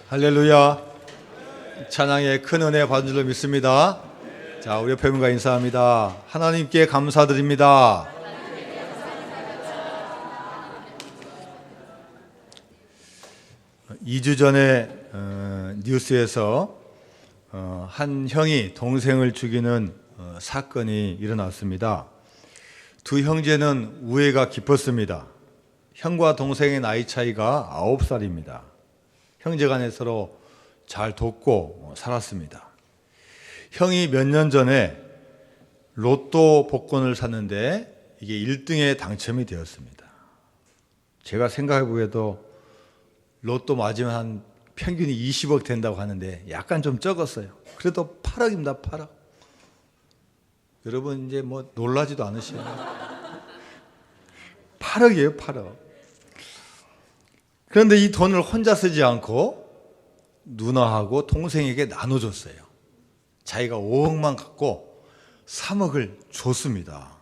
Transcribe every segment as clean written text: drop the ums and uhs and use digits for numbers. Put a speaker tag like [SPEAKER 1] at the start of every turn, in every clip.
[SPEAKER 1] 할렐루야. 찬양의 큰 은혜 받은 줄로 믿습니다. 자, 우리 옆에 분과 인사합니다. 하나님께 감사드립니다. 2주 전에 뉴스에서 한 형이 동생을 죽이는 사건이 일어났습니다. 두 형제는 우애가 깊었습니다. 형과 동생의 나이 차이가 9살입니다. 형제간에 서로 잘 돕고 살았습니다. 형이 몇 년 전에 로또 복권을 샀는데 이게 1등에 당첨이 되었습니다. 제가 생각해 보기에도 로또 맞으면 한 평균이 20억 된다고 하는데 약간 좀 적었어요. 그래도 8억입니다, 8억. 여러분 이제 뭐 놀라지도 않으셔요. 8억이에요, 8억. 그런데 이 돈을 혼자 쓰지 않고 누나하고 동생에게 나눠줬어요. 자기가 5억만 갖고 3억을 줬습니다.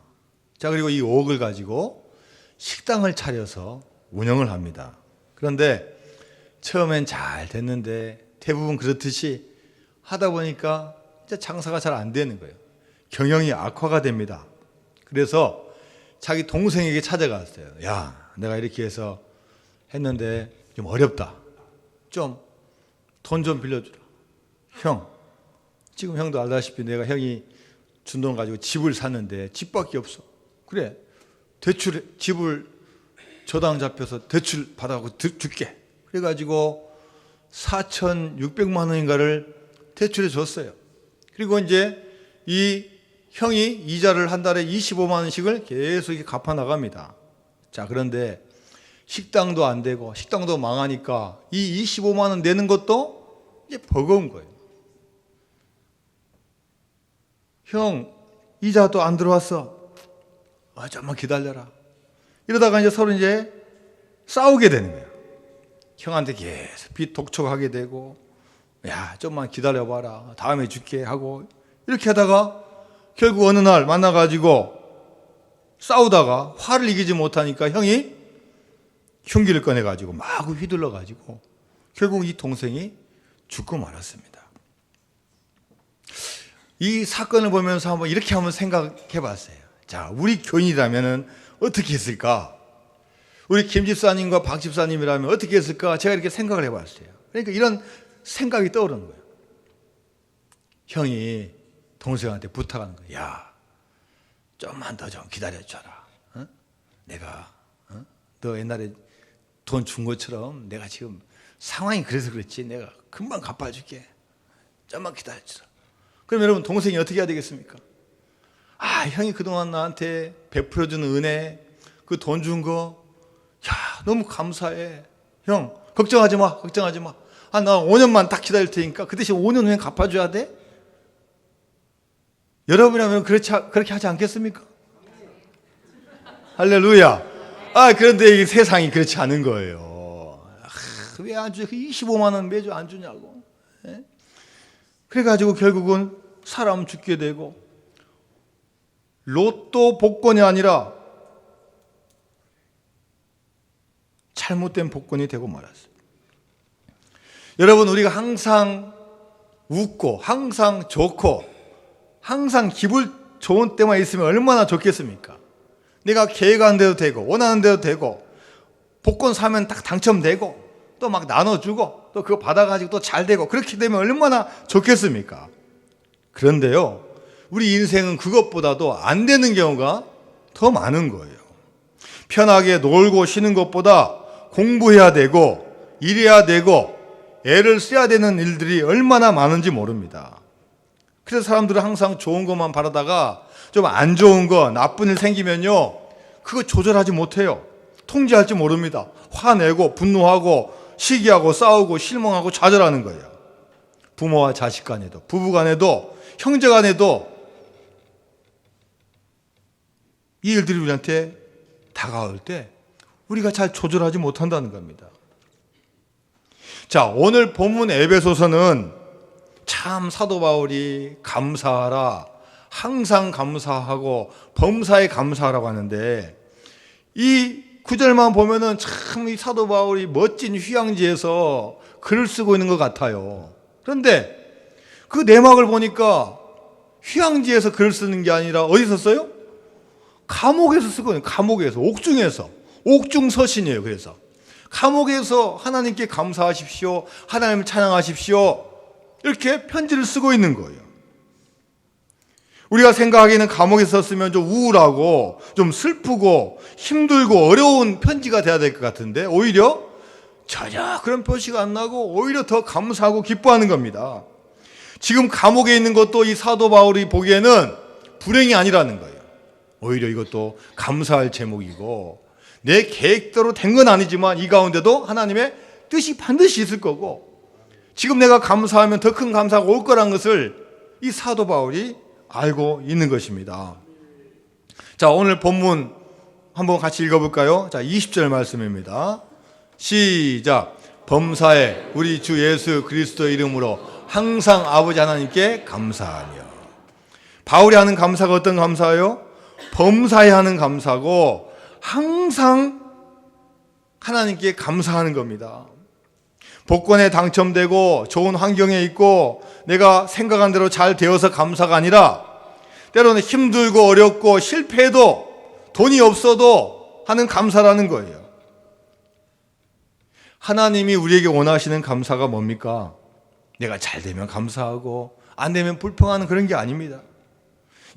[SPEAKER 1] 자, 그리고 이 5억을 가지고 식당을 차려서 운영을 합니다. 그런데 처음엔 잘 됐는데 대부분 그렇듯이 하다 보니까 이제 장사가 잘 안 되는 거예요. 경영이 악화가 됩니다. 그래서 자기 동생에게 찾아갔어요. 야, 내가 이렇게 해서 했는데 좀 어렵다. 좀 돈 좀 빌려주라. 형, 지금 형도 알다시피 내가 형이 준 돈 가지고 집을 샀는데 집밖에 없어. 그래, 대출, 집을 저당 잡혀서 대출 받아갖고 줄게. 그래가지고 4,600만 원인가를 대출해 줬어요. 그리고 이제 이 형이 이자를 한 달에 25만 원씩을 계속 이렇게 갚아 나갑니다. 자, 그런데 식당도 안 되고 식당도 망하니까 이 25만 원 내는 것도 이제 버거운 거예요. 형, 이자도 안 들어왔어. 좀만 기다려라. 이러다가 이제 서로 이제 싸우게 되는 거예요. 형한테 계속 빚 독촉하게 되고, 야, 좀만 기다려봐라. 다음에 줄게 하고, 이렇게 하다가 결국 어느 날 만나가지고 싸우다가 화를 이기지 못하니까 형이 흉기를 꺼내가지고 마구 휘둘러가지고 결국 이 동생이 죽고 말았습니다. 이 사건을 보면서 한번 이렇게 한번 생각해 봤어요. 자, 우리 교인이라면 어떻게 했을까? 우리 김 집사님과 박 집사님이라면 어떻게 했을까? 제가 이렇게 생각을 해 봤어요. 그러니까 이런 생각이 떠오르는 거예요. 형이 동생한테 부탁하는 거예요. 야, 좀만 더 좀 기다려줘라. 어? 내가 너 옛날에 돈 준 것처럼 내가 지금 상황이 그래서 그렇지 내가 금방 갚아줄게. 좀만 기다려주라. 그럼 여러분 동생이 어떻게 해야 되겠습니까? 형이 그동안 나한테 베풀어준 은혜, 그 돈 준 거, 야, 너무 감사해. 형, 걱정하지 마, 걱정하지 마. 나 5년만 딱 기다릴 테니까 그 대신 5년 후에 갚아줘야 돼? 여러분이라면 그렇게 하지 않겠습니까? 할렐루야. 그런데 이 세상이 그렇지 않은 거예요. 왜 안 줘? 25만 원 매주 안 주냐고. 예? 그래가지고 결국은 사람 죽게 되고 로또 복권이 아니라 잘못된 복권이 되고 말았어요. 여러분, 우리가 항상 웃고 항상 좋고 항상 기분 좋은 때만 있으면 얼마나 좋겠습니까? 내가 계획한 대로 되고 원하는 대로 되고 복권 사면 딱 당첨되고 또 막 나눠주고 또 그거 받아가지고 또 잘 되고 그렇게 되면 얼마나 좋겠습니까? 그런데요, 우리 인생은 그것보다도 안 되는 경우가 더 많은 거예요. 편하게 놀고 쉬는 것보다 공부해야 되고 일해야 되고 애를 써야 되는 일들이 얼마나 많은지 모릅니다. 그래서 사람들은 항상 좋은 것만 바라다가 좀 안 좋은 거, 나쁜 일 생기면요, 그거 조절하지 못해요. 통제할지 모릅니다. 화내고 분노하고 시기하고 싸우고 실망하고 좌절하는 거예요. 부모와 자식 간에도, 부부 간에도, 형제 간에도 이 일들이 우리한테 다가올 때 우리가 잘 조절하지 못한다는 겁니다. 자, 오늘 본문 에베소서는 참 사도 바울이 감사하라, 항상 감사하고 범사에 감사하라고 하는데 이 구절만 보면은 참 이 사도 바울이 멋진 휴양지에서 글을 쓰고 있는 것 같아요. 그런데 그 내막을 보니까 휴양지에서 글을 쓰는 게 아니라 어디서 써요? 감옥에서 쓰거든요. 감옥에서, 옥중에서. 옥중서신이에요. 그래서 감옥에서 하나님께 감사하십시오, 하나님을 찬양하십시오, 이렇게 편지를 쓰고 있는 거예요. 우리가 생각하기에는 감옥에서 썼으면 좀 우울하고 좀 슬프고 힘들고 어려운 편지가 돼야 될 것 같은데 오히려 전혀 그런 표시가 안 나고 오히려 더 감사하고 기뻐하는 겁니다. 지금 감옥에 있는 것도 이 사도 바울이 보기에는 불행이 아니라는 거예요. 오히려 이것도 감사할 제목이고, 내 계획대로 된 건 아니지만 이 가운데도 하나님의 뜻이 반드시 있을 거고, 지금 내가 감사하면 더 큰 감사가 올 거란 것을 이 사도 바울이 알고 있는 것입니다. 자, 오늘 본문 한번 같이 읽어볼까요? 자, 20절 말씀입니다. 시작. 범사에 우리 주 예수 그리스도의 이름으로 항상 아버지 하나님께 감사하며. 바울이 하는 감사가 어떤 감사예요? 범사에 하는 감사고 항상 하나님께 감사하는 겁니다. 복권에 당첨되고 좋은 환경에 있고 내가 생각한 대로 잘 되어서 감사가 아니라 때로는 힘들고 어렵고 실패해도 돈이 없어도 하는 감사라는 거예요. 하나님이 우리에게 원하시는 감사가 뭡니까? 내가 잘 되면 감사하고 안 되면 불평하는 그런 게 아닙니다.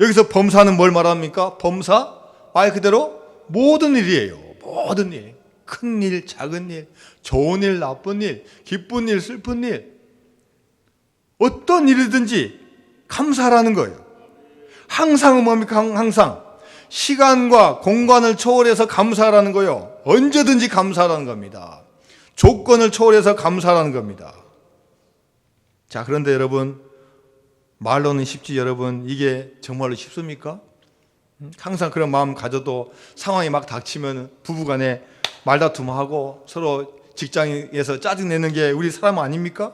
[SPEAKER 1] 여기서 범사는 뭘 말합니까? 범사? 말 그대로 모든 일이에요. 모든 일. 큰 일, 작은 일, 좋은 일, 나쁜 일, 기쁜 일, 슬픈 일, 어떤 일이든지 감사하라는 거예요. 항상은 뭡니까? 항상 시간과 공간을 초월해서 감사하라는 거예요. 언제든지 감사하라는 겁니다. 조건을 초월해서 감사하라는 겁니다. 자, 그런데 여러분, 말로는 쉽지 여러분, 이게 정말로 쉽습니까? 항상 그런 마음 가져도 상황이 막 닥치면 부부간에 말다툼하고 서로 직장에서 짜증내는 게 우리 사람 아닙니까?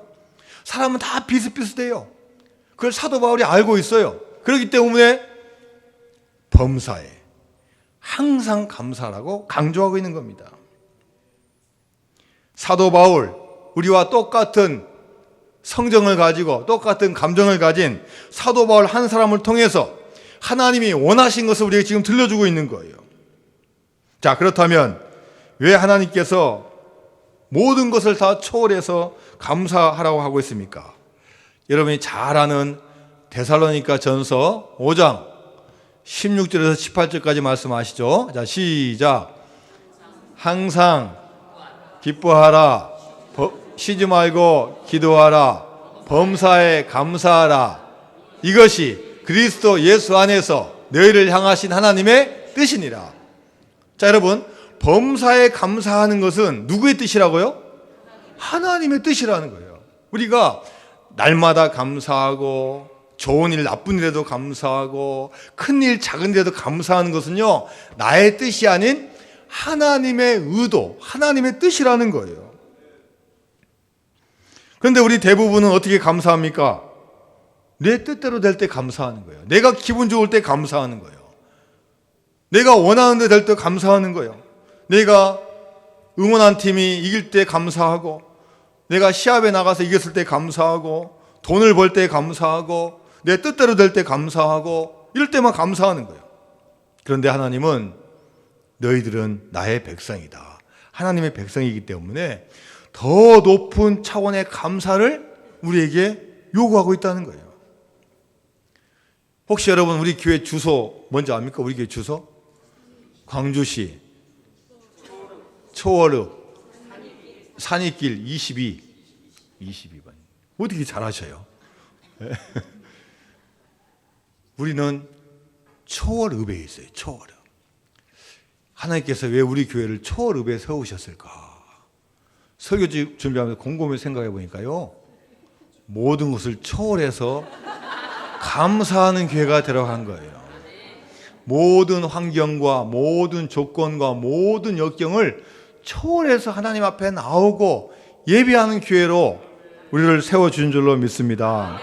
[SPEAKER 1] 사람은 다 비슷비슷해요. 그걸 사도 바울이 알고 있어요. 그렇기 때문에 범사에 항상 감사라고 강조하고 있는 겁니다. 사도 바울, 우리와 똑같은 성정을 가지고 똑같은 감정을 가진 사도 바울 한 사람을 통해서 하나님이 원하신 것을 우리에게 지금 들려주고 있는 거예요. 자, 그렇다면 왜 하나님께서 모든 것을 다 초월해서 감사하라고 하고 있습니까? 여러분이 잘 아는 데살로니가 전서 5장 16절에서 18절까지 말씀하시죠. 자, 시작. 항상 기뻐하라, 쉬지 말고 기도하라, 범사에 감사하라. 이것이 그리스도 예수 안에서 너희를 향하신 하나님의 뜻이니라. 자, 여러분, 범사에 감사하는 것은 누구의 뜻이라고요? 하나님의 뜻이라는 거예요. 우리가 날마다 감사하고 좋은 일, 나쁜 일에도 감사하고 큰 일, 작은 일에도 감사하는 것은요, 나의 뜻이 아닌 하나님의 의도, 하나님의 뜻이라는 거예요. 그런데 우리 대부분은 어떻게 감사합니까? 내 뜻대로 될 때 감사하는 거예요. 내가 기분 좋을 때 감사하는 거예요. 내가 원하는 데 될 때 감사하는 거예요. 내가 응원한 팀이 이길 때 감사하고, 내가 시합에 나가서 이겼을 때 감사하고, 돈을 벌 때 감사하고, 내 뜻대로 될 때 감사하고, 이럴 때만 감사하는 거예요. 그런데 하나님은 너희들은 나의 백성이다, 하나님의 백성이기 때문에 더 높은 차원의 감사를 우리에게 요구하고 있다는 거예요. 혹시 여러분 우리 교회 주소 뭔지 압니까? 우리 교회 주소? 광주시 초월읍 산이길 22번. 어떻게 잘하셔요? 우리는 초월읍에 있어요. 초월읍. 하나님께서 왜 우리 교회를 초월읍에 세우셨을까? 설교 준비하면서 곰곰이 생각해 보니까요, 모든 것을 초월해서 감사하는 교회가 들어간 거예요. 모든 환경과 모든 조건과 모든 역경을 초월해서 하나님 앞에 나오고 예배하는 교회로 우리를 세워준 줄로 믿습니다.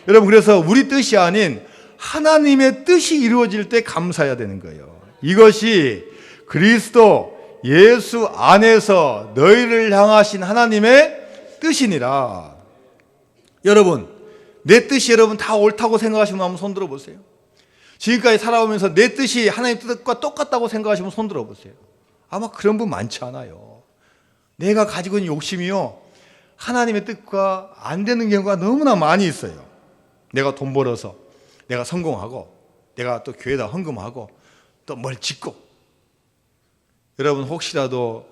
[SPEAKER 1] 여러분, 그래서 우리 뜻이 아닌 하나님의 뜻이 이루어질 때 감사해야 되는 거예요. 이것이 그리스도 예수 안에서 너희를 향하신 하나님의 뜻이니라. 여러분, 내 뜻이 여러분 다 옳다고 생각하시면 한번 손 들어보세요. 지금까지 살아오면서 내 뜻이 하나님 뜻과 똑같다고 생각하시면 손 들어보세요. 아마 그런 분 많지 않아요. 내가 가지고 있는 욕심이요, 하나님의 뜻과 안 되는 경우가 너무나 많이 있어요. 내가 돈 벌어서, 내가 성공하고, 내가 또 교회에다 헌금하고, 또 뭘 짓고. 여러분 혹시라도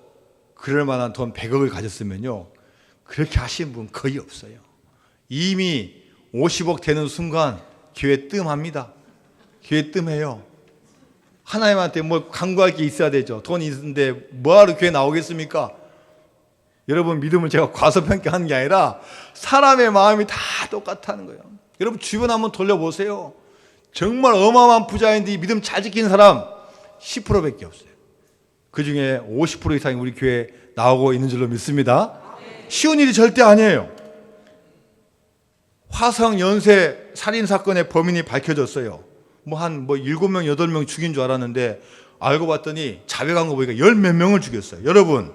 [SPEAKER 1] 그럴 만한 돈 100억을 가졌으면요, 그렇게 하신 분 거의 없어요. 이미 50억 되는 순간 교회 뜸합니다. 교회 뜸해요. 하나님한테 뭐 간구할 게 있어야 되죠. 돈이 있는데 뭐하러 교회 나오겠습니까? 여러분 믿음을 제가 과소평가하는 게 아니라 사람의 마음이 다 똑같다는 거예요. 여러분 주변 한번 돌려보세요. 정말 어마어마한 부자인데 믿음 잘 지키는 사람 10%밖에 없어요. 그 중에 50% 이상이 우리 교회에 나오고 있는 줄로 믿습니다. 쉬운 일이 절대 아니에요. 화성 연쇄 살인사건의 범인이 밝혀졌어요. 한 7명, 8명 죽인 줄 알았는데 알고 봤더니 자백한 거 보니까 10몇 명을 죽였어요. 여러분,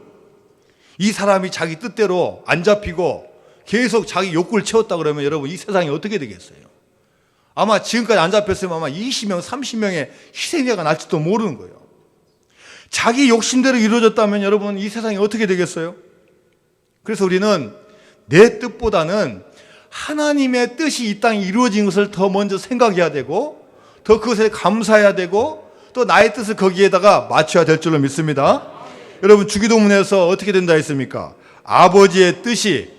[SPEAKER 1] 이 사람이 자기 뜻대로 안 잡히고 계속 자기 욕구를 채웠다 그러면 여러분 이 세상이 어떻게 되겠어요? 아마 지금까지 안 잡혔으면 아마 20명, 30명의 희생자가 날지도 모르는 거예요. 자기 욕심대로 이루어졌다면 여러분 이 세상이 어떻게 되겠어요? 그래서 우리는 내 뜻보다는 하나님의 뜻이 이 땅에 이루어진 것을 더 먼저 생각해야 되고 더 그것에 감사해야 되고 또 나의 뜻을 거기에다가 맞춰야 될 줄로 믿습니다. 여러분 주기도문에서 어떻게 된다 했습니까? 아버지의 뜻이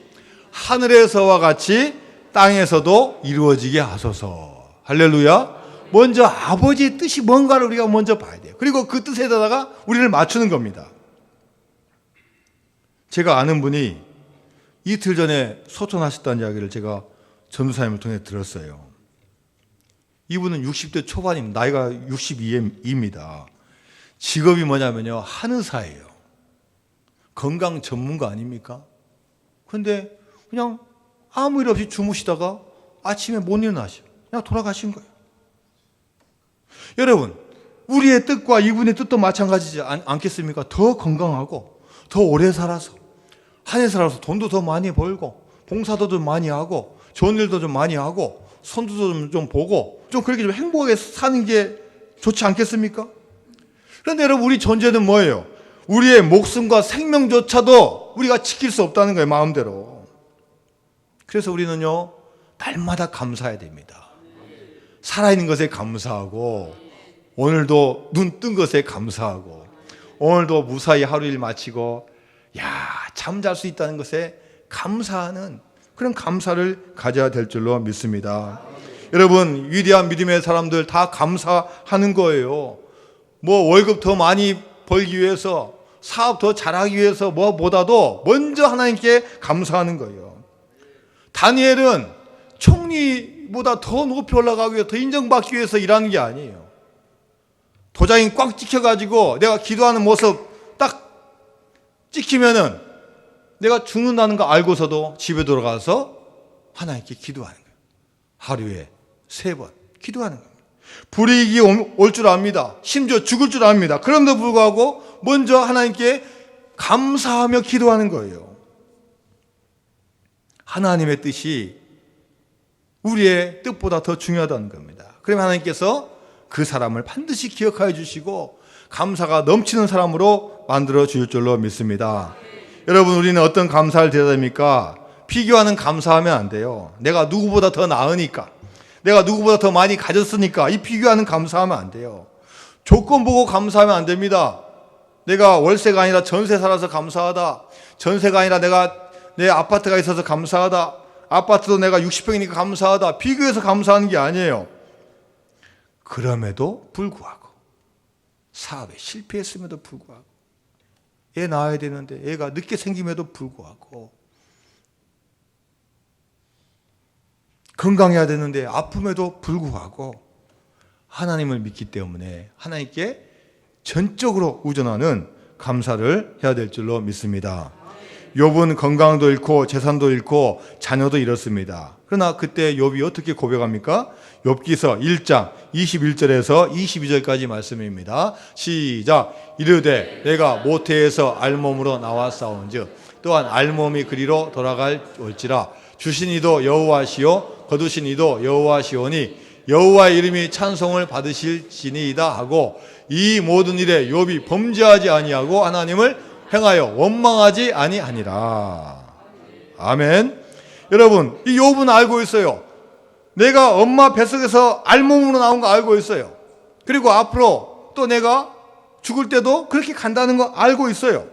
[SPEAKER 1] 하늘에서와 같이 땅에서도 이루어지게 하소서. 할렐루야. 먼저 아버지의 뜻이 뭔가를 우리가 먼저 봐야 돼요. 그리고 그 뜻에다가 우리를 맞추는 겁니다. 제가 아는 분이 이틀 전에 소천하셨다는 이야기를 제가 전도사님을 통해 들었어요. 이분은 60대 초반입니다. 나이가 62입니다. 직업이 뭐냐면요, 한의사예요. 건강 전문가 아닙니까? 그런데 그냥 아무 일 없이 주무시다가 아침에 못 일어나셔. 그냥 돌아가신 거예요. 여러분, 우리의 뜻과 이분의 뜻도 마찬가지지 않겠습니까? 더 건강하고 더 오래 살아서 한해 살아서 돈도 더 많이 벌고 봉사도 좀 많이 하고 좋은 일도 좀 많이 하고 손도 좀 보고 좀 그렇게 좀 행복하게 사는 게 좋지 않겠습니까? 그런데 여러분 우리 존재는 뭐예요? 우리의 목숨과 생명조차도 우리가 지킬 수 없다는 거예요, 마음대로. 그래서 우리는요, 날마다 감사해야 됩니다. 살아있는 것에 감사하고 오늘도 눈 뜬 것에 감사하고 오늘도 무사히 하루 일 마치고 잠잘 수 있다는 것에 감사하는 그런 감사를 가져야 될 줄로 믿습니다. 여러분 위대한 믿음의 사람들 다 감사하는 거예요. 월급 더 많이 벌기 위해서 사업 더 잘하기 위해서 뭐보다도 먼저 하나님께 감사하는 거예요. 다니엘은 총리보다 더 높이 올라가기 위해서 더 인정받기 위해서 일하는 게 아니에요. 도장이 꽉 찍혀가지고 내가 기도하는 모습 딱 찍히면은 내가 죽는다는 거 알고서도 집에 돌아가서 하나님께 기도하는 거예요. 하루에 3번 기도하는 겁니다. 불이익이 올 줄 압니다. 심지어 죽을 줄 압니다. 그럼에도 불구하고 먼저 하나님께 감사하며 기도하는 거예요. 하나님의 뜻이 우리의 뜻보다 더 중요하다는 겁니다. 그러면 하나님께서 그 사람을 반드시 기억하여 주시고 감사가 넘치는 사람으로 만들어 주실 줄로 믿습니다. 여러분 우리는 어떤 감사를 드려야 됩니까? 비교하는 감사하면 안 돼요. 내가 누구보다 더 나으니까, 내가 누구보다 더 많이 가졌으니까 이 비교하는 감사하면 안 돼요. 조건 보고 감사하면 안 됩니다. 내가 월세가 아니라 전세 살아서 감사하다, 전세가 아니라 내 아파트가 있어서 감사하다, 아파트도 내가 60평이니까 감사하다, 비교해서 감사하는 게 아니에요. 그럼에도 불구하고 사업에 실패했음에도 불구하고 애 낳아야 되는데 애가 늦게 생김에도 불구하고 건강해야 되는데 아픔에도 불구하고 하나님을 믿기 때문에 하나님께 전적으로 의존하는 감사를 해야 될 줄로 믿습니다. 욥은 건강도 잃고 재산도 잃고 자녀도 잃었습니다. 그러나 그때 욥이 어떻게 고백합니까? 욥기서 1장 21절에서 22절까지 말씀입니다. 시작. 이르되 내가 모태에서 알몸으로 나왔사온즉 또한 알몸이 그리로 돌아갈지라. 주신 이도 여호와시요 거두신 이도 여호와시오니 여호와의 이름이 찬송을 받으실지니이다 하고, 이 모든 일에 욥이 범죄하지 아니하고 하나님을 행하여 원망하지 아니하니라. 아멘. 여러분, 이 욥은 알고 있어요. 내가 엄마 뱃속에서 알몸으로 나온 거 알고 있어요. 그리고 앞으로 또 내가 죽을 때도 그렇게 간다는 거 알고 있어요.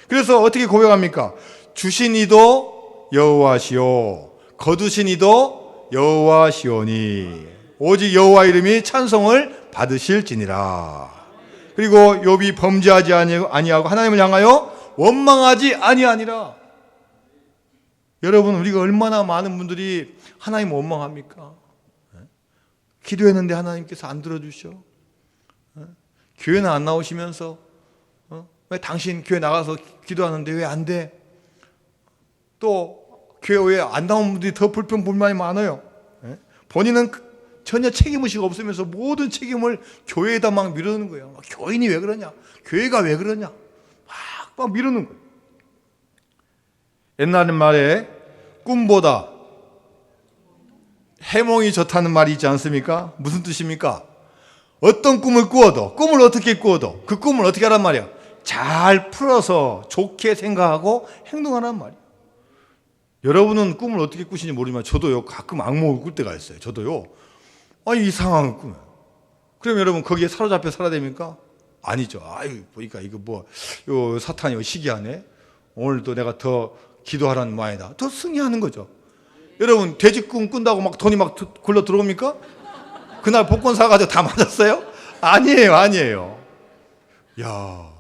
[SPEAKER 1] 그래서 어떻게 고백합니까? 주신 이도 여호와시오 거두신 이도 여호와시오니 오직 여호와 이름이 찬송을 받으실지니라. 그리고 욥이 범죄하지 아니하고 하나님을 향하여 원망하지 아니하니라. 여러분, 우리가 얼마나 많은 분들이 하나님 원망합니까? 기도했는데 하나님께서 안 들어주셔. 교회는 안 나오시면서 왜 당신 교회 나가서 기도하는데 왜 안 돼? 또 교회에 안 나온 분들이 더 불평불만이 많아요. 본인은 전혀 책임의식 없으면서 모든 책임을 교회에다 막 미루는 거예요. 교인이 왜 그러냐? 교회가 왜 그러냐? 막 미루는 거예요. 옛날 말에 꿈보다 해몽이 좋다는 말이 있지 않습니까? 무슨 뜻입니까? 어떤 꿈을 꾸어도, 꿈을 어떻게 꾸어도 그 꿈을 어떻게 하란 말이야? 잘 풀어서 좋게 생각하고 행동하란 말이야. 여러분은 꿈을 어떻게 꾸시는지 모르지만 저도요, 가끔 악몽을 꿀 때가 있어요. 저도요. 이상한 꿈. 그럼 여러분 거기에 사로잡혀 살아야 됩니까? 아니죠. 보니까 이거 요 사탄이 시기하네. 오늘도 내가 더 기도하라는 마음이다. 더 승리하는 거죠. 여러분, 돼지 꿈 꾼다고 막 돈이 막 굴러 들어옵니까? 그날 복권 사가지고 다 맞았어요? 아니에요. 야,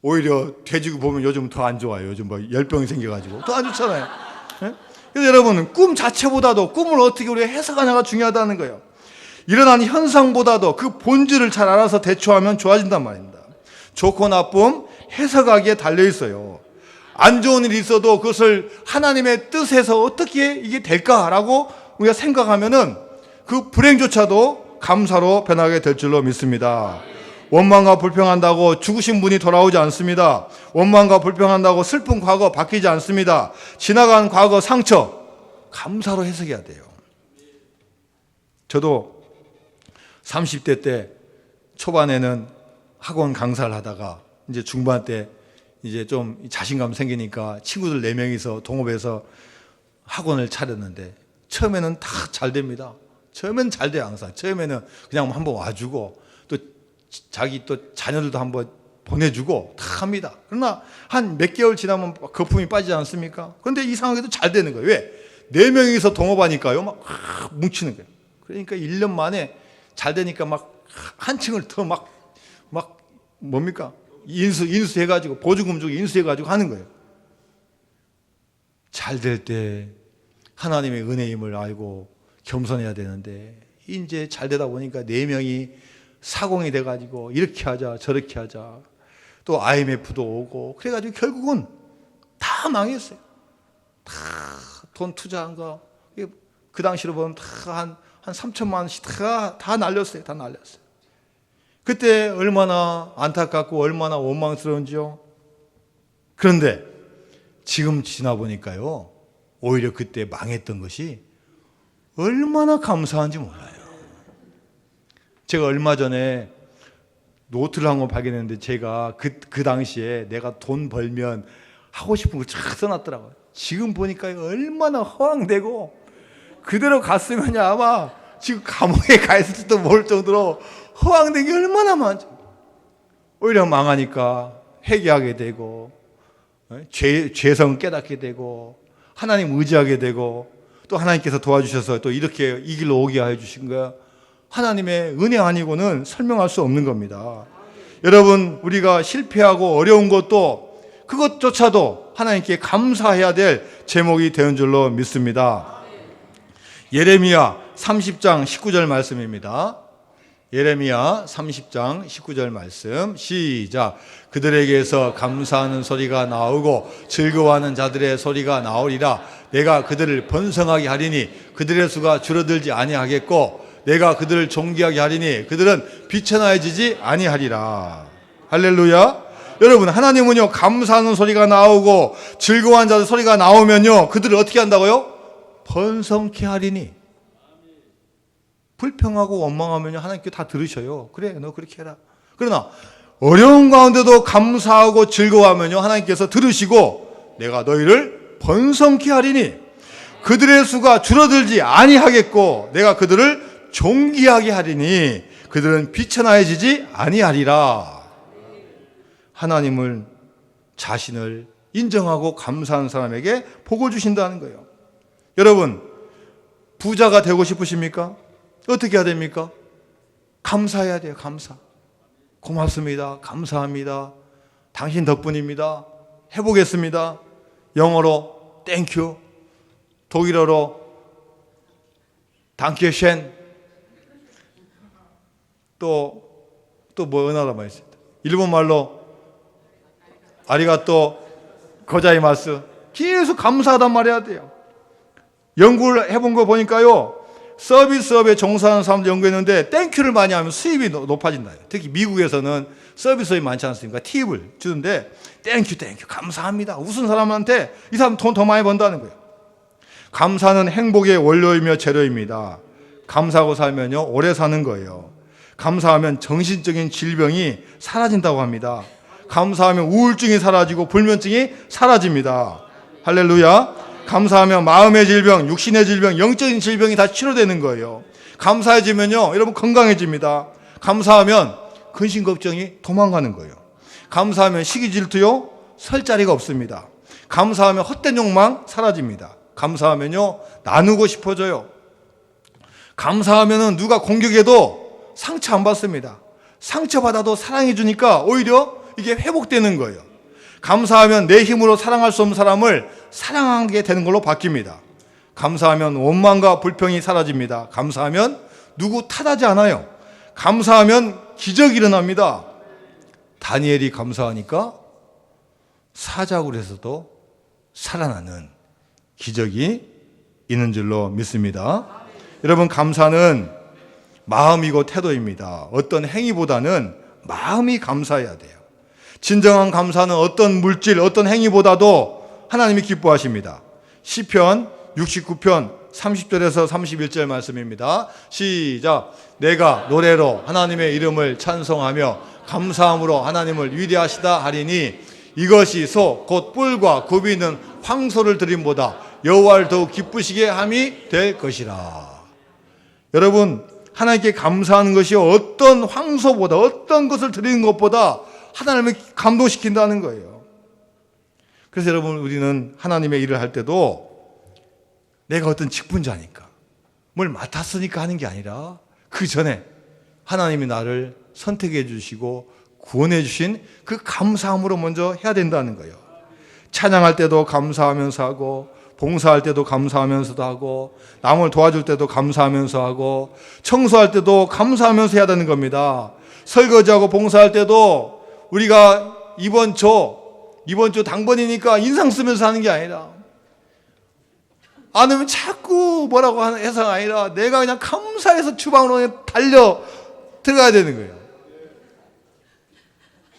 [SPEAKER 1] 오히려 돼지고 보면 요즘 더 안 좋아요. 요즘 열병이 생겨가지고 더 안 좋잖아요. 그래서 여러분, 꿈 자체보다도 꿈을 어떻게 우리가 해석하냐가 중요하다는 거예요. 일어나는 현상보다도 그 본질을 잘 알아서 대처하면 좋아진단 말입니다. 좋고 나쁨 해석하기에 달려 있어요. 안 좋은 일이 있어도 그것을 하나님의 뜻에서 어떻게 이게 될까라고 우리가 생각하면은 그 불행조차도 감사로 변하게 될 줄로 믿습니다. 원망과 불평한다고 죽으신 분이 돌아오지 않습니다. 원망과 불평한다고 슬픈 과거 바뀌지 않습니다. 지나간 과거 상처 감사로 해석해야 돼요. 저도 30대 때 초반에는 학원 강사를 하다가 이제 중반 때 이제 좀 자신감 생기니까 친구들 4명이서 동업해서 학원을 차렸는데 처음에는 다 잘 됩니다. 처음에는 잘 돼요. 항상 처음에는 그냥 한번 와주고 또 자기 또 자녀들도 한번 보내주고 다 합니다. 그러나 한 몇 개월 지나면 거품이 빠지지 않습니까? 그런데 이상하게도 잘 되는 거예요. 왜? 4명이서 동업하니까요, 막 뭉치는 거예요. 그러니까 1년 만에 잘 되니까 막 한층을 더 막 뭡니까? 인수해가지고 보조금 주고 인수해가지고 하는 거예요. 잘 될 때 하나님의 은혜임을 알고 겸손해야 되는데 이제 잘 되다 보니까 4명이 사공이 돼가지고 이렇게 하자 저렇게 하자 또 IMF도 오고 그래가지고 결국은 다 망했어요. 다 돈 투자한 거 그 당시로 보면 다 한 3천만 원씩 다 날렸어요. 다 날렸어요. 그때 얼마나 안타깝고 얼마나 원망스러운지요. 그런데 지금 지나보니까요, 오히려 그때 망했던 것이 얼마나 감사한지 몰라요. 제가 얼마 전에 노트를 한 권 발견했는데 제가 그 당시에 내가 돈 벌면 하고 싶은 걸 쫙 써놨더라고요. 지금 보니까 얼마나 허황되고 그대로 갔으면 아마 지금 감옥에 가 있을지도 모를 정도로 허황된 게 얼마나 많죠. 오히려 망하니까 회개하게 되고 죄성 깨닫게 되고 하나님 의지하게 되고 또 하나님께서 도와주셔서 또 이렇게 이 길로 오게 해주신 거야. 하나님의 은혜 아니고는 설명할 수 없는 겁니다. 여러분, 우리가 실패하고 어려운 것도 그것조차도 하나님께 감사해야 될 제목이 되는 줄로 믿습니다. 예레미야 30장 19절 말씀입니다. 예레미야 30장 19절 말씀 시작. 그들에게서 감사하는 소리가 나오고 즐거워하는 자들의 소리가 나오리라. 내가 그들을 번성하게 하리니 그들의 수가 줄어들지 아니하겠고 내가 그들을 존귀하게 하리니 그들은 비천하여지지 아니하리라. 할렐루야. 여러분, 하나님은요 감사하는 소리가 나오고 즐거워하는 자들 소리가 나오면요 그들을 어떻게 한다고요? 번성케 하리니. 불평하고 원망하면 하나님께 다 들으셔요. 그래, 너 그렇게 해라. 그러나 어려운 가운데도 감사하고 즐거워하면요 하나님께서 들으시고 내가 너희를 번성케 하리니 그들의 수가 줄어들지 아니하겠고 내가 그들을 존귀하게 하리니 그들은 비천하여지지 아니하리라. 하나님을 자신을 인정하고 감사하는 사람에게 복을 주신다는 거예요. 여러분, 부자가 되고 싶으십니까? 어떻게 해야 됩니까? 감사해야 돼요. 감사. 고맙습니다. 감사합니다. 당신 덕분입니다. 해보겠습니다. 영어로 땡큐, 독일어로 단케쉔, 또 뭐 은하라 말 있어요. 일본말로 아리가또 고자이마스. 계속 감사하단 말 해야 돼요. 연구를 해본 거 보니까요 서비스업에 종사하는 사람들 연구했는데 땡큐를 많이 하면 수입이 높아진다. 특히 미국에서는 서비스업이 많지 않습니까? 팁을 주는데 땡큐 감사합니다. 웃은 사람한테 이 사람 돈 더 많이 번다는 거예요. 감사는 행복의 원료이며 재료입니다. 감사하고 살면요 오래 사는 거예요. 감사하면 정신적인 질병이 사라진다고 합니다. 감사하면 우울증이 사라지고 불면증이 사라집니다. 할렐루야. 감사하면 마음의 질병, 육신의 질병, 영적인 질병이 다 치료되는 거예요. 감사해지면요 여러분 건강해집니다. 감사하면 근심 걱정이 도망가는 거예요. 감사하면 시기 질투요 설 자리가 없습니다. 감사하면 헛된 욕망 사라집니다. 감사하면요 나누고 싶어져요. 감사하면은 누가 공격해도 상처 안 받습니다. 상처받아도 사랑해 주니까 오히려 이게 회복되는 거예요. 감사하면 내 힘으로 사랑할 수 없는 사람을 사랑하게 되는 걸로 바뀝니다. 감사하면 원망과 불평이 사라집니다. 감사하면 누구 탓하지 않아요. 감사하면 기적이 일어납니다. 다니엘이 감사하니까 사자굴에서도 살아나는 기적이 있는 줄로 믿습니다. 여러분, 감사는 마음이고 태도입니다. 어떤 행위보다는 마음이 감사해야 돼요. 진정한 감사는 어떤 물질, 어떤 행위보다도 하나님이 기뻐하십니다. 시편 69편 30절에서 31절 말씀입니다. 시작. 내가 노래로 하나님의 이름을 찬송하며 감사함으로 하나님을 위대하시다 하리니 이것이 소 곧 뿔과 굽이 있는 황소를 드림보다 여호와를 더욱 기쁘시게 함이 될 것이라. 여러분, 하나님께 감사하는 것이 어떤 황소보다 어떤 것을 드리는 것보다 하나님을 감동시킨다는 거예요. 그래서 여러분, 우리는 하나님의 일을 할 때도 내가 어떤 직분자니까 뭘 맡았으니까 하는 게 아니라 그 전에 하나님이 나를 선택해 주시고 구원해 주신 그 감사함으로 먼저 해야 된다는 거예요. 찬양할 때도 감사하면서 하고, 봉사할 때도 감사하면서도 하고, 남을 도와줄 때도 감사하면서 하고, 청소할 때도 감사하면서 해야 되는 겁니다. 설거지하고 봉사할 때도 우리가 이번 주 당번이니까 인상 쓰면서 하는 게 아니라, 안 하면 자꾸 뭐라고 해서 아니라 내가 그냥 감사해서 주방으로 달려 들어가야 되는 거예요.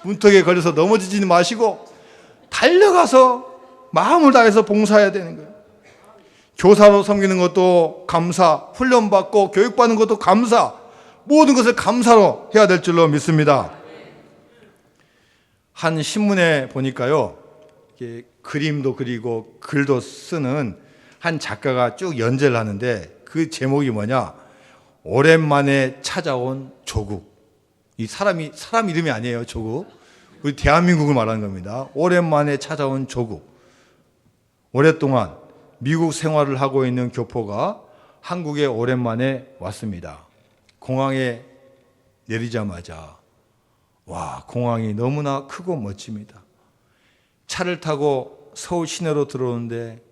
[SPEAKER 1] 문턱에 걸려서 넘어지지 마시고 달려가서 마음을 다해서 봉사해야 되는 거예요. 교사로 섬기는 것도 감사, 훈련받고 교육받는 것도 감사, 모든 것을 감사로 해야 될 줄로 믿습니다. 한 신문에 보니까요, 그림도 그리고 글도 쓰는 한 작가가 쭉 연재를 하는데 그 제목이 뭐냐? 오랜만에 찾아온 조국. 이 사람 이름이 아니에요, 조국. 우리 대한민국을 말하는 겁니다. 오랜만에 찾아온 조국. 오랫동안 미국 생활을 하고 있는 교포가 한국에 오랜만에 왔습니다. 공항에 내리자마자 와, 공항이 너무나 크고 멋집니다. 차를 타고 서울 시내로 들어오는데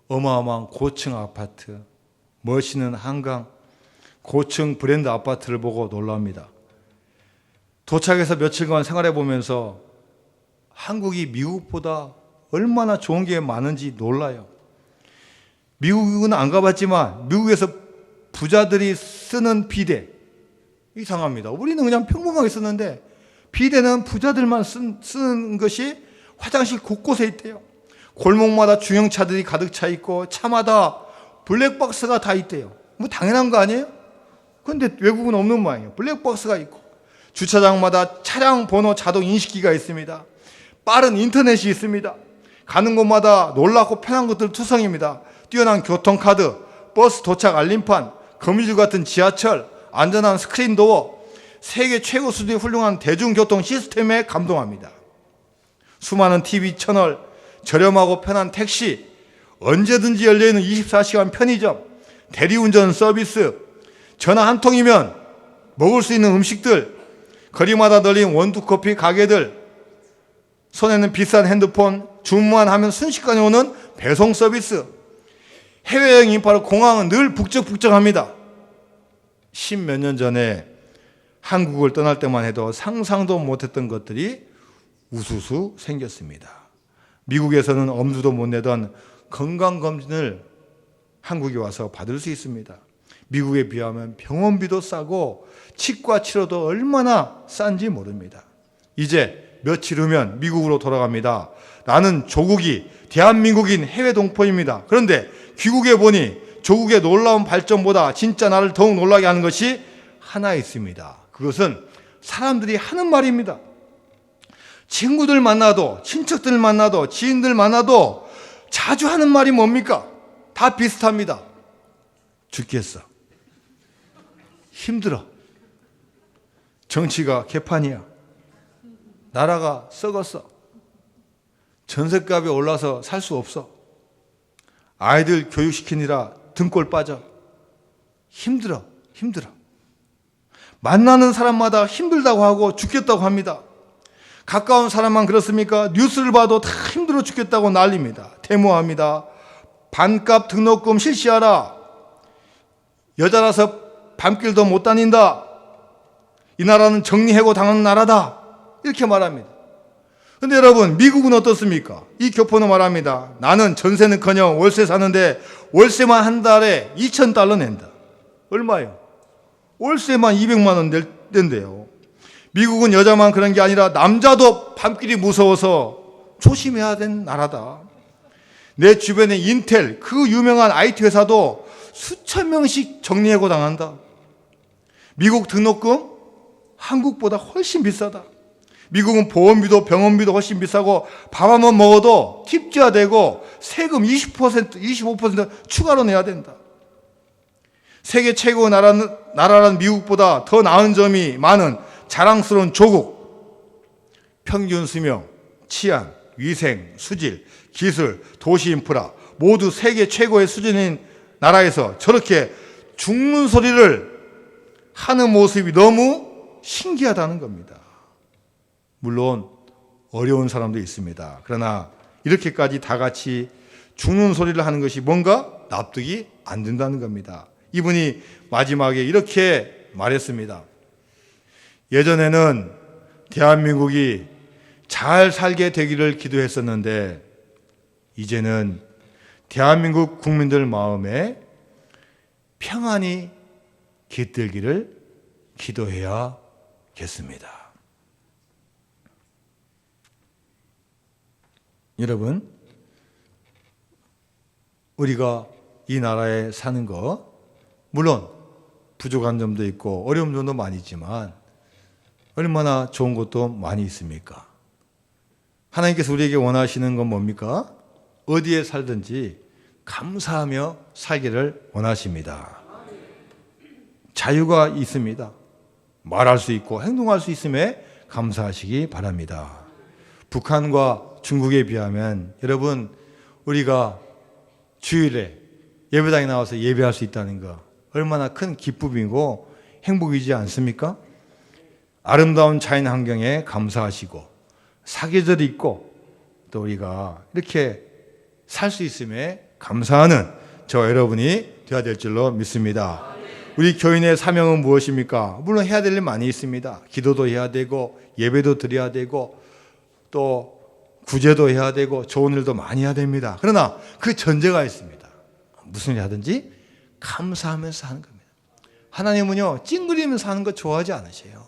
[SPEAKER 1] 어마어마한 고층 아파트, 멋있는 한강, 고층 브랜드 아파트를 보고 놀랍니다. 도착해서 며칠간 생활해 보면서 한국이 미국보다 얼마나 좋은 게 많은지 놀라요. 미국은 안 가봤지만 미국에서 부자들이 쓰는 비데 이상합니다. 우리는 그냥 평범하게 쓰는데 비데는 부자들만 쓰는 것이 화장실 곳곳에 있대요. 골목마다 중형차들이 가득 차 있고 차마다 블랙박스가 다 있대요. 뭐 당연한 거 아니에요? 그런데 외국은 없는 모양이에요. 블랙박스가 있고 주차장마다 차량 번호 자동 인식기가 있습니다. 빠른 인터넷이 있습니다. 가는 곳마다 놀랍고 편한 것들 투성입니다. 뛰어난 교통카드, 버스 도착 알림판, 거미줄 같은 지하철, 안전한 스크린 도어, 세계 최고 수준의 훌륭한 대중교통 시스템에 감동합니다. 수많은 TV 채널, 저렴하고 편한 택시, 언제든지 열려있는 24시간 편의점, 대리운전 서비스, 전화 한 통이면 먹을 수 있는 음식들, 거리마다 널린 원두커피 가게들, 손에는 비싼 핸드폰, 주문만 하면 순식간에 오는 배송 서비스, 해외여행 인파로 공항은 늘 북적북적합니다. 10몇 년 전에 한국을 떠날 때만 해도 상상도 못했던 것들이 우수수 생겼습니다. 미국에서는 엄두도 못 내던 건강검진을 한국에 와서 받을 수 있습니다. 미국에 비하면 병원비도 싸고 치과 치료도 얼마나 싼지 모릅니다. 이제 며칠 후면 미국으로 돌아갑니다. 나는 조국이 대한민국인 해외 동포입니다. 그런데 귀국해 보니 조국의 놀라운 발전보다 진짜 나를 더욱 놀라게 하는 것이 하나 있습니다. 그것은 사람들이 하는 말입니다. 친구들 만나도, 친척들 만나도, 지인들 만나도 자주 하는 말이 뭡니까? 다 비슷합니다. 죽겠어. 힘들어. 정치가 개판이야. 나라가 썩었어. 전셋값이 올라서 살 수 없어. 아이들 교육시키느라 등골 빠져. 힘들어. 만나는 사람마다 힘들다고 하고 죽겠다고 합니다. 가까운 사람만 그렇습니까? 뉴스를 봐도 다 힘들어 죽겠다고 난립니다. 데모합니다. 반값 등록금 실시하라. 여자라서 밤길도 못 다닌다. 이 나라는 정리해고 당하는 나라다. 이렇게 말합니다. 근데 여러분, 미국은 어떻습니까? 이 교포는 말합니다. 나는 전세는커녕 월세 사는데 월세만 한 달에 $2,000 낸다. 얼마요? 월세만 200만 원 낸대요. 미국은 여자만 그런 게 아니라 남자도 밤길이 무서워서 조심해야 되는 나라다. 내 주변에 인텔, 그 유명한 IT 회사도 수천 명씩 정리해고 당한다. 미국 등록금 한국보다 훨씬 비싸다. 미국은 보험비도 병원비도 훨씬 비싸고 밥 한 번 먹어도 팁줘야 되고 세금 20%, 25% 추가로 내야 된다. 세계 최고 나라는 미국보다 더 나은 점이 많은 자랑스러운 조국. 평균 수명, 치안, 위생, 수질, 기술, 도시 인프라 모두 세계 최고의 수준인 나라에서 저렇게 죽는 소리를 하는 모습이 너무 신기하다는 겁니다. 물론 어려운 사람도 있습니다. 그러나 이렇게까지 다 같이 죽는 소리를 하는 것이 뭔가 납득이 안 된다는 겁니다. 이분이 마지막에 이렇게 말했습니다. 예전에는 대한민국이 잘 살게 되기를 기도했었는데 이제는 대한민국 국민들 마음에 평안이 깃들기를 기도해야겠습니다. 여러분, 우리가 이 나라에 사는 거 물론 부족한 점도 있고 어려운 점도 많이 있지만 얼마나 좋은 것도 많이 있습니까? 하나님께서 우리에게 원하시는 건 뭡니까? 어디에 살든지 감사하며 살기를 원하십니다. 자유가 있습니다. 말할 수 있고 행동할 수 있음에 감사하시기 바랍니다. 북한과 중국에 비하면 여러분, 우리가 주일에 예배당에 나와서 예배할 수 있다는 거 얼마나 큰 기쁨이고 행복이지 않습니까? 아름다운 자연 환경에 감사하시고 사계절이 있고 또 우리가 이렇게 살 수 있음에 감사하는 저 여러분이 되어야 될 줄로 믿습니다. 우리 교인의 사명은 무엇입니까? 물론 해야 될 일 많이 있습니다. 기도도 해야 되고 예배도 드려야 되고 또 구제도 해야 되고 좋은 일도 많이 해야 됩니다. 그러나 그 전제가 있습니다. 무슨 일 하든지 감사하면서 하는 겁니다. 하나님은요, 찡그리면서 하는 거 좋아하지 않으세요.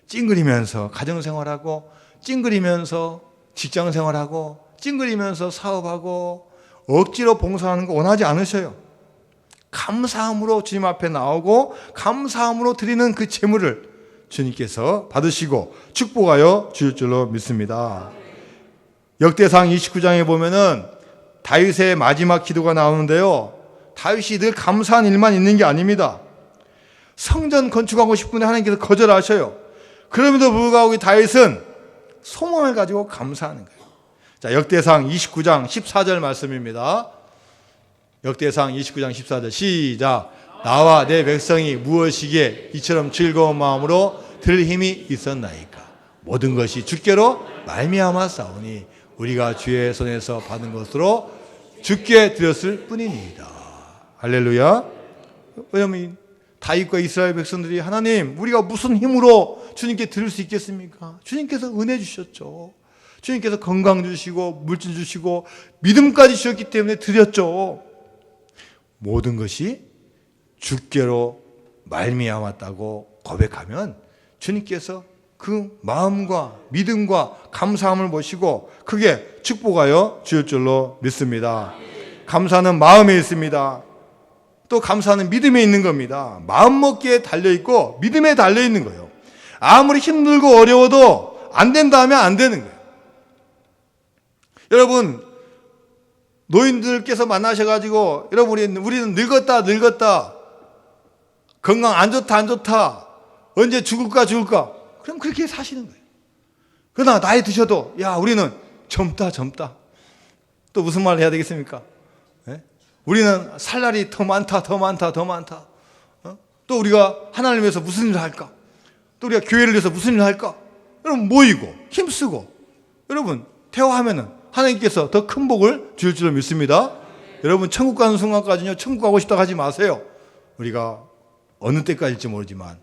[SPEAKER 1] 찡그리면서 가정생활하고 찡그리면서 직장생활하고 찡그리면서 사업하고 억지로 봉사하는 거 원하지 않으셔요. 감사함으로 주님 앞에 나오고 감사함으로 드리는 그 제물을 주님께서 받으시고 축복하여 주실 줄로 믿습니다. 역대상 29장에 보면은 다윗의 마지막 기도가 나오는데요, 다윗이 늘 감사한 일만 있는 게 아닙니다. 성전 건축하고 싶은데 하나님께서 거절하셔요. 그럼에도 불구하고 다윗은 소망을 가지고 감사하는 거예요. 자, 역대상 29장 14절 말씀입니다. 역대상 29장 14절 시작. 나와 내 백성이 무엇이기에 이처럼 즐거운 마음으로 들을 힘이 있었나이까. 모든 것이 주께로 말미암아 싸우니 우리가 주의 손에서 받은 것으로 주께 드렸을 뿐이니이다. 할렐루야. 왜냐하면 다윗과 이스라엘 백성들이 하나님, 우리가 무슨 힘으로 주님께 드릴 수 있겠습니까? 주님께서 은혜 주셨죠. 주님께서 건강 주시고 물질 주시고 믿음까지 주셨기 때문에 드렸죠. 모든 것이 주께로 말미암았다고 고백하면 주님께서 그 마음과 믿음과 감사함을 보시고 크게 축복하여 주실 줄로 믿습니다. 감사는 마음에 있습니다. 또 감사는 믿음에 있는 겁니다. 마음먹기에 달려있고 믿음에 달려있는 거예요. 아무리 힘들고 어려워도 안 된다 하면 안 되는 거예요. 여러분, 노인들께서 만나셔가지고 여러분, 우리는 늙었다 건강 안 좋다 언제 죽을까 그럼 그렇게 사시는 거예요. 그러나 나이 드셔도 야, 우리는 젊다 또 무슨 말을 해야 되겠습니까? 네? 우리는 살 날이 더 많다. 또 우리가 하나님을 위해서 무슨 일을 할까? 또 우리가 교회를 위해서 무슨 일을 할까? 여러분, 모이고 힘쓰고 여러분 대화하면은 하나님께서 더 큰 복을 주실 줄로 믿습니다. 여러분, 천국 가는 순간까지는요, 천국 가고 싶다고 하지 마세요. 우리가 어느 때까지일지 모르지만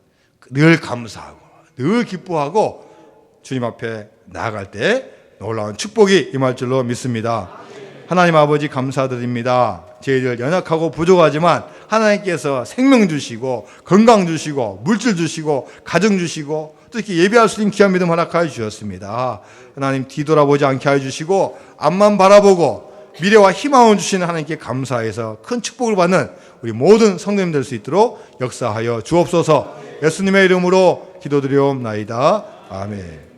[SPEAKER 1] 늘 감사하고 늘 기뻐하고 주님 앞에 나아갈 때 놀라운 축복이 임할 줄로 믿습니다. 하나님 아버지 감사드립니다. 저희들 연약하고 부족하지만 하나님께서 생명 주시고 건강 주시고 물질 주시고 가정 주시고 특히 예배할 수 있는 귀한 믿음 허락하여 주셨습니다. 하나님, 뒤돌아보지 않게 하여 주시고 앞만 바라보고 미래와 희망을 주시는 하나님께 감사해서 큰 축복을 받는 우리 모든 성도님 될 수 있도록 역사하여 주옵소서. 예수님의 이름으로 기도드리옵나이다. 아멘.